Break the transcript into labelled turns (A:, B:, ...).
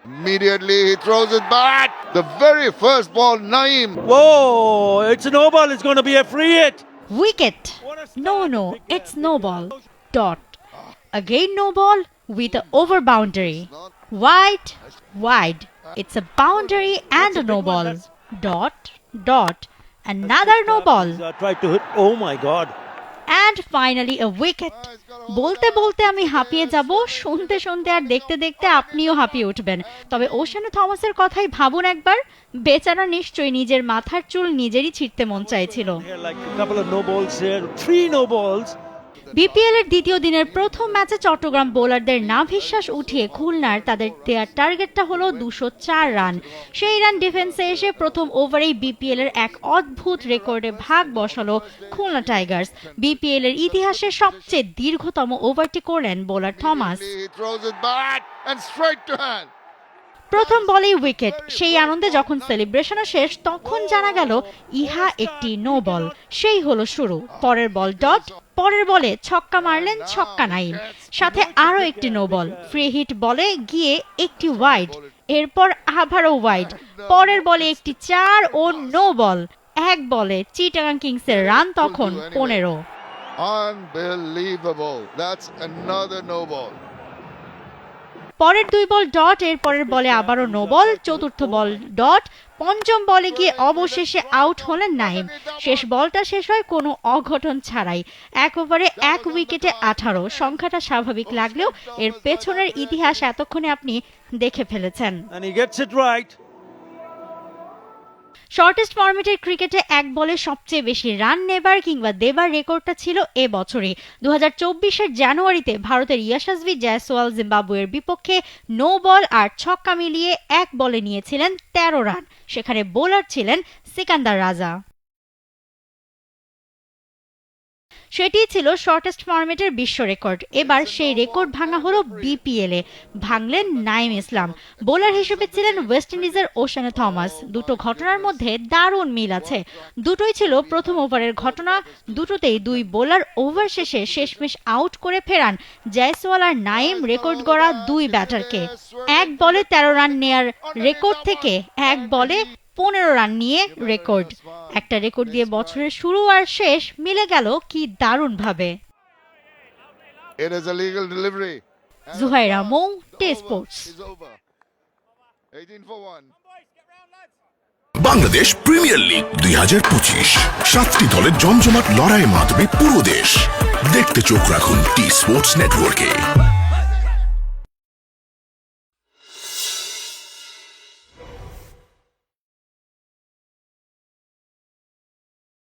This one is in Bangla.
A: Immediately he throws it back. The very first ball, Naeem.
B: Whoa, it's a no ball. It's going to be a free hit.
C: Wicket. No, it's no ball. Dot. Again no ball with a over boundary. Wide. It's a boundary and a no ball. Dot. Another no ball.
B: Tried to hit. Oh my God.
C: And finally a wicket. বলতে বলতে আমি হাঁপিয়ে যাব, শুনতে শুনতে আর দেখতে দেখতে আপনিও হাঁপিয়ে উঠবেন। তবে ওশানে থমাসের কথাই ভাবুন একবার, বেচারা নিশ্চয়ই নিজের মাথার চুল নিজেরই ছিঁড়তে মন চাইছিল। বিপিএল এর দ্বিতীয় দিনের প্রথম ম্যাচে চট্টগ্রাম বোলারদের নাভিশ্বাস উঠিয়ে খুলনার তাদের দেওয়ার টার্গেটটা হলো 204 রান। সেই রান ডিফেন্সে এসে প্রথম ওভারেই বিপিএল এর এক অদ্ভুত রেকর্ডে ভাগ বসালো খুলনা টাইগার্স। বিপিএল এর ইতিহাসে সবচেয়ে দীর্ঘতম ওভারটি করলেন বোলার থমাস। প্রথম বলেই উইকেট। সেই আনন্দে যখন সেলিব্রেশনও শেষ, তখন জানা গেল ইহা একটি নো বল। সেই হলো শুরু। পরের বল ডট, পরের বলে ছক্কা মারলেন ছক্কা নাইম, সাথে আরো একটি নো বল। ফ্রি হিট বলে গিয়ে একটি ওয়াইড, এরপর আবারও ওয়াইড। পরের বলে একটি 4 ও নো বল। এক বলে চিটাগাং কিংসের রান তখন 15।
A: Unbelievable. That's another no ball.
C: পরের 2 বল ডট, এর পরের বলে আবারও নো বল, চতুর্থ বল ডট, পঞ্চম বলে গিয়ে অবশেষে আউট হলেন নাইম। শেষ বলটা শেষ হয় কোনো অঘটন ছাড়াই। এক ওভারে 1 উইকেটে 18। সংখ্যাটা স্বাভাবিক লাগলেও এর পেছনের ইতিহাস এতক্ষণে আপনি দেখে ফেলেছেন। শর্টেস্ট ফরম্যাটের ক্রিকেটে এক বলে সবচেয়ে বেশি রান নেবার কিংবা দেবার রেকর্ডটা ছিল এ বছরই। 2024-এর জানুয়ারিতে ভারতের ইয়াশাসভি জয়সওয়াল জিম্বাবুয়ের বিপক্ষে নো বল আর ছক্কা মিলিয়ে এক বলে নিয়েছিলেন 13 রান। সেখানে বোলার ছিলেন সিকান্দার রাজা। সেটি ছিল শর্টেস্ট ফরম্যাটের বিশ্ব রেকর্ড। এবার সেই রেকর্ড ভাঙা হলো বিপিএল এ। ভাঙলেন নাইম ইসলাম। বোলার হিসেবে ছিলেন ওয়েস্ট ইন্ডিজের ওশানে থমাস। দুটো ঘটনার মধ্যে দারুণ মিল আছে। দুটোই ছিল প্রথম ওভারের ঘটনা। দুটোতেই 2 বোলার ওভার শেষে শেষমেশ আউট করে ফেরান জয়সওয়াল আর নাইম রেকর্ড গড়া 2 ব্যাটারকে। এক বলে 13 রান নেয়ার রেকর্ড থেকে এক বলে 15 রান নিয়ে রেকর্ড। একটা রেকর্ড দিয়ে বছরের শুরু আর শেষ মিলে গেল কি দারুণ ভাবে। জুহাইরা মৌ, T Sports.
D: Bangladesh premier league 2025, 7টি দলের জমজমাট লড়াইয়ের মাধ্যমে পুরো দেশ দেখতে চোখ রাখুন টি স্পোর্টস নেটওয়ার্কে।